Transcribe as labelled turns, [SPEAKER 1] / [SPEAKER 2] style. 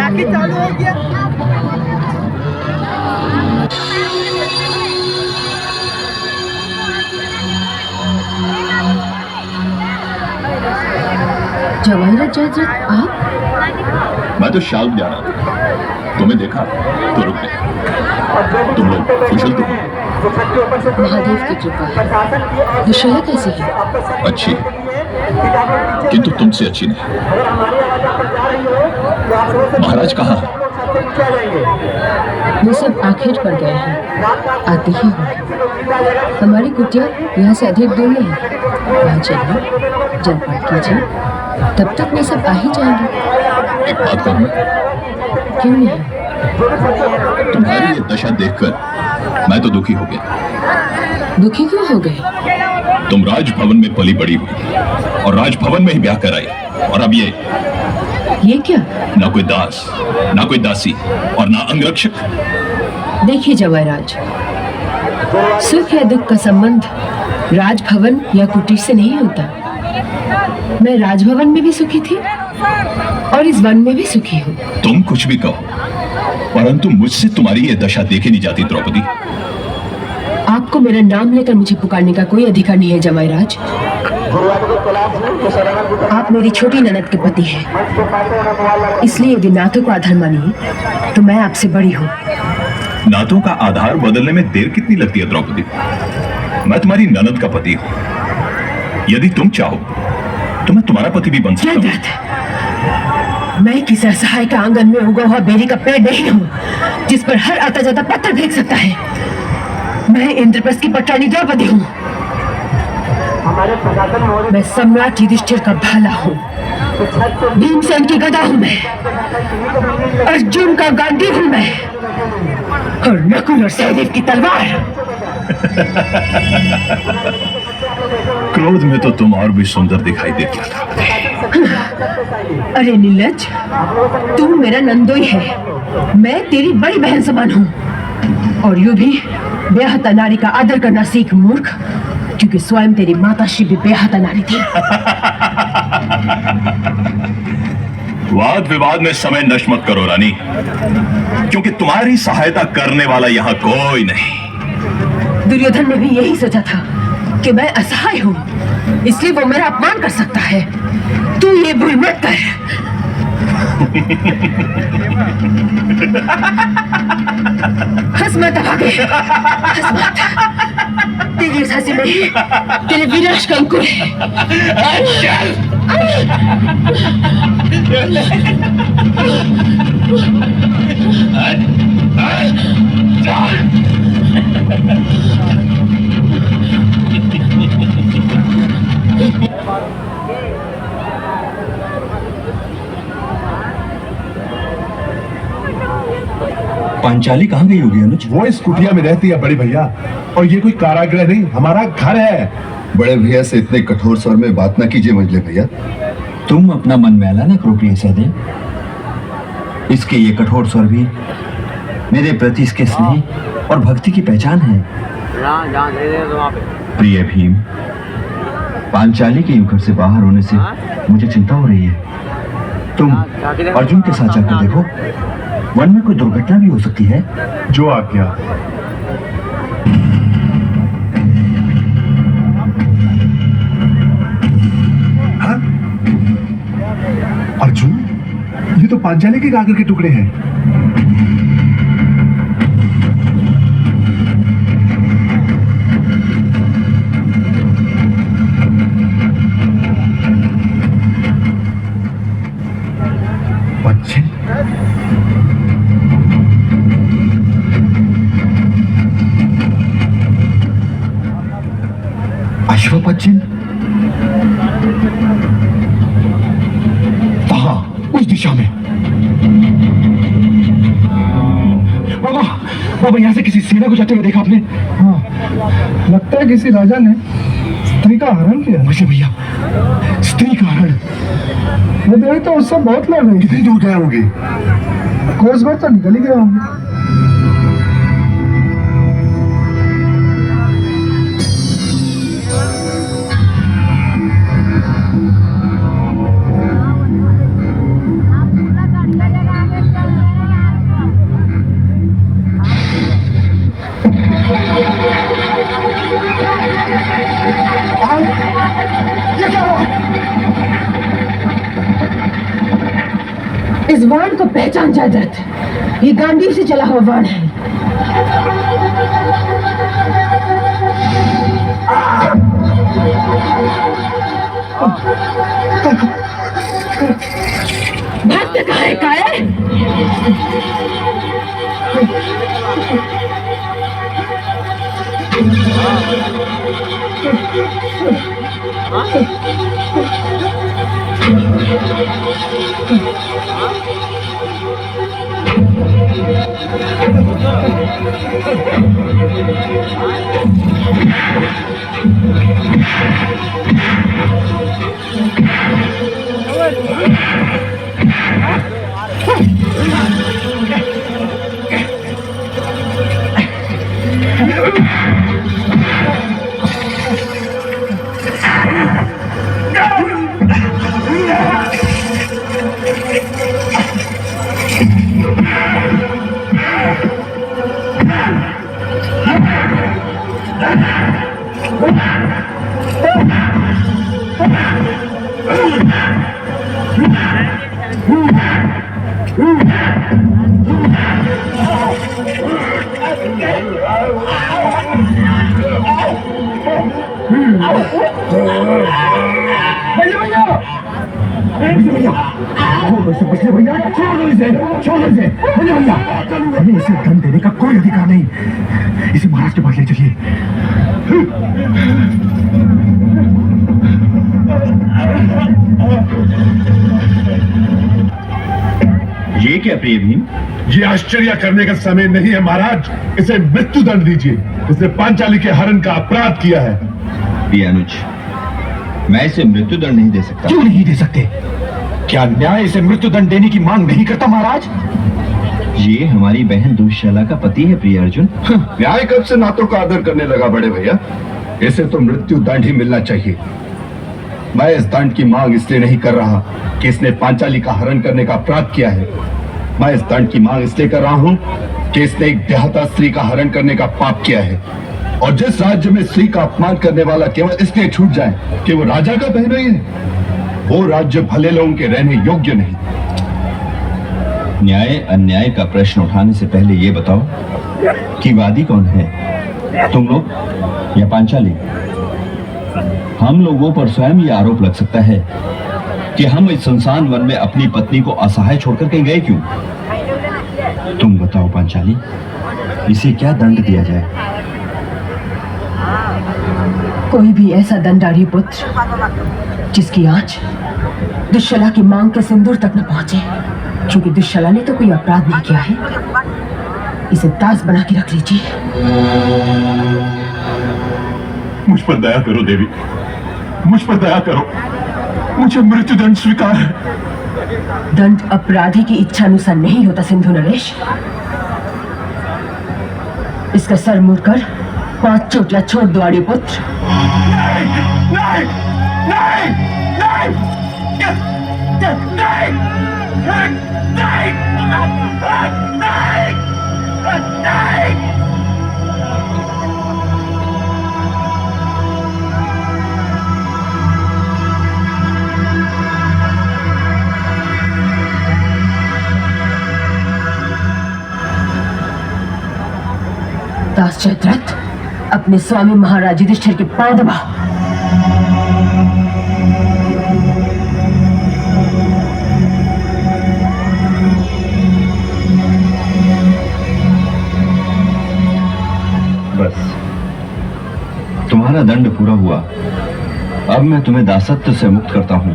[SPEAKER 1] टाकी चालू हो गया।
[SPEAKER 2] जवाहिरत जयद्रथ आप?
[SPEAKER 3] मैं तो शाम जा रहा था, तुम्हें देखा तो रुक गए। तुम लोग कुशल तो हो?
[SPEAKER 2] महादेव की कृपा। दुशैया कैसी है?
[SPEAKER 3] अच्छी, किंतु तुमसे अच्छी नहीं। महाराज कहाँ है?
[SPEAKER 2] वो सब आखेट पर गए हैं, आते ही होंगे। हमारी कुटिया यहाँ से अधिक दूर नहीं है, वहाँ चलिए, जलपान कीजिए, तब तक वे सब आ ही जाएंगे।
[SPEAKER 3] एक बात कहूँ?
[SPEAKER 2] क्यों नहीं?
[SPEAKER 3] तुम्हारी ये दशा देखकर मैं तो दुखी हो गया।
[SPEAKER 2] दुखी क्यों हो गए?
[SPEAKER 3] तुम राजभवन में पली बड़ी हुई और राजभवन में ही ब्याह कराई, और अब ये
[SPEAKER 2] क्या?
[SPEAKER 3] ना कोई दास, ना कोई दासी और ना अंगरक्षक।
[SPEAKER 2] देखिए जवाहराज, सुख या दुख का संबंध राजभवन या कुटीर से नहीं होता। मैं राजभवन में भी सुखी थी और इस वन में भी सुखी हूँ।
[SPEAKER 3] तुम कुछ भी कहो, परंतु मुझसे तुम्हारी ये दशा देखी नहीं जाती द्रौपदी।
[SPEAKER 2] आपको मेरा नाम लेकर मुझे पुकारने का कोई अधिकार नहीं है जवाहराज। आप मेरी छोटी ननद के पति हैं, इसलिए यदि नातों को आधार मानिए तो मैं आपसे बड़ी हूँ।
[SPEAKER 3] नातों का आधार बदलने में देर कितनी लगती है द्रौपदी? मैं तुम्हारी ननद का पति हूँ। यदि तुम चाहो तो मैं तुम्हारा पति भी बन सकता हूँ।
[SPEAKER 2] मैं किसी असहाय के आंगन में उगा हुआ बेरी का पेड़ नहीं हूँ जिस पर हर आता जाता पत्थर फेंक सकता है। मैं इंद्रप्रस्थ की पटरानी द्रौपदी हूँ। मैं सम्राट युधिष्ठिर का भाला हूँ, भीमसेन की गदा हूँ मैं, अर्जुन का गांडीव हूँ मैं, और नकुल और सहदेव की तलवार।
[SPEAKER 3] क्रोध में तो तुम और भी सुंदर दिखाई देती हो।
[SPEAKER 2] अरे नीलज, तू मेरा नंदोई है, मैं तेरी बड़ी बहन समान हूँ, और यूं भी बेहता नारी का आदर करना सीख मूर्ख, क्योंकि स्वयं तेरी माता श्री भी बेहता नारी थी।
[SPEAKER 3] वाद विवाद में समय नष्ट मत करो रानी, क्योंकि तुम्हारी सहायता करने वाला यहाँ कोई नहीं।
[SPEAKER 2] दुर्योधन ने भी यही सोचा था कि मैं असहाय हूँ, इसलिए वो मेरा अपमान कर सकता है। तू ये भूल मत कर। हंस मत आगे, हंस मत। तेरी इस हंसी में तेरे विनाश का अंकुर
[SPEAKER 4] पांचाली कहाँ गई होगी अनुज?
[SPEAKER 5] वो इस कुटिया में रहती है बड़े भैया, और ये कोई कारागृह नहीं, हमारा घर है।
[SPEAKER 6] बड़े भैया से इतने कठोर स्वर में बात ना कीजिए मंझले भैया।
[SPEAKER 4] तुम अपना मन मैला ना करो प्रिय सहदेव। इसके ये कठोर स्वर भी मेरे प्रति इसके स्नेह और भक्ति की पहचान है। प्रिय भीम, पांचाली के युग से बाहर होने से मुझे चिंता हो रही है। तुम अर्जुन के साथ जाकर देखो, वन में कोई दुर्घटना भी हो सकती है।
[SPEAKER 5] जो आज्ञा। हाँ? अर्जुन, ये तो पांचाली के गागर के टुकड़े हैं।
[SPEAKER 4] अश्वपचिन वहां उस दिशा में। बाबा, बाबा यहाँ से किसी सेना को जाते हुए देखा आपने?
[SPEAKER 5] हाँ, लगता है किसी राजा ने स्त्री का हरण किया।
[SPEAKER 4] मुझे भैया, स्त्री का हरण?
[SPEAKER 5] वो देवी तो उससे बहुत लड़ रही।
[SPEAKER 4] कितनी दूर गए होंगे?
[SPEAKER 5] कोस भर तो निकल ही गए होंगे।
[SPEAKER 2] पहचान जयद्रथ, ये गांडीव से चला हुआ बाण है। भक्त कहाँ है कायर?
[SPEAKER 5] हमें इसे दंड देने का कोई अधिकार नहीं। इसे महाराज के पास ले चलिए।
[SPEAKER 4] ये क्या प्रिय भीम?
[SPEAKER 5] ये आश्चर्य करने का समय नहीं है महाराज, इसे मृत्यु दंड दीजिए। इसने पांचाली के हरण का अपराध किया है।
[SPEAKER 4] अनुज, मैं इसे मृत्यु दंड नहीं दे सकता।
[SPEAKER 5] क्यों नहीं दे सकते? क्या न्याय इसे मृत्यु दंड देने की मांग नहीं करता महाराज?
[SPEAKER 4] ये हमारी बहन दुष्यला का पति है प्रिय अर्जुन।
[SPEAKER 6] न्याय कब से नातों का आदर करने लगा बड़े भैया? इसे तो मृत्यु दंड ही मिलना चाहिए। मैं इस दंड की मांग इसलिए नहीं कर रहा कि इसने पांचाली का हरण करने का अपराध किया है। मैं इस दंड की मांग इसलिए कर रहा हूं कि इसने एक देहाता स्त्री का हरण करने का पाप किया है। और जिस राज्य में स्त्री का अपमान करने वाला केवल इसलिए छूट जाए कि वो राजा का बहनोई है, वो राज्य भले लोगों के रहने योग्य नहीं।
[SPEAKER 4] न्याय अन्याय का प्रश्न उठाने से पहले ये बताओ कि वादी कौन है, तुम लोग या पांचाली? हम लोगों पर स्वयं ये आरोप लग सकता है कि हम इस सुनसान वन में अपनी पत्नी को असहाय छोड़कर कहीं गए क्यों? तुम बताओ पांचाली, इसे क्या दंड दिया जाए?
[SPEAKER 2] कोई भी ऐसा दंडारी पुत्र जिसकी आंच दुष्यला की मांग के सिंदूर तक न पहुंचे, क्योंकि दुष्यला ने तो कोई अपराध नहीं किया है। इसे दास बना के रख लीजिए।
[SPEAKER 3] मुझ पर दया करो देवी, मुझ पर दया करो। मुझे मृत्यु दंड स्वीकार है।
[SPEAKER 2] दंड अपराधी की इच्छा अनुसार नहीं होता सिंधु नरेश। इसका सर मुड़कर 5 चोटियां छोड़ दो आर्य पुत्र।
[SPEAKER 3] नहीं, नहीं, नहीं, नहीं,
[SPEAKER 2] दास जयद्रथ, अपने स्वामी महाराज युधिष्ठिर के पांव दबा।
[SPEAKER 4] बस, तुम्हारा दंड पूरा हुआ। अब मैं तुम्हें दासत्व से मुक्त करता हूं।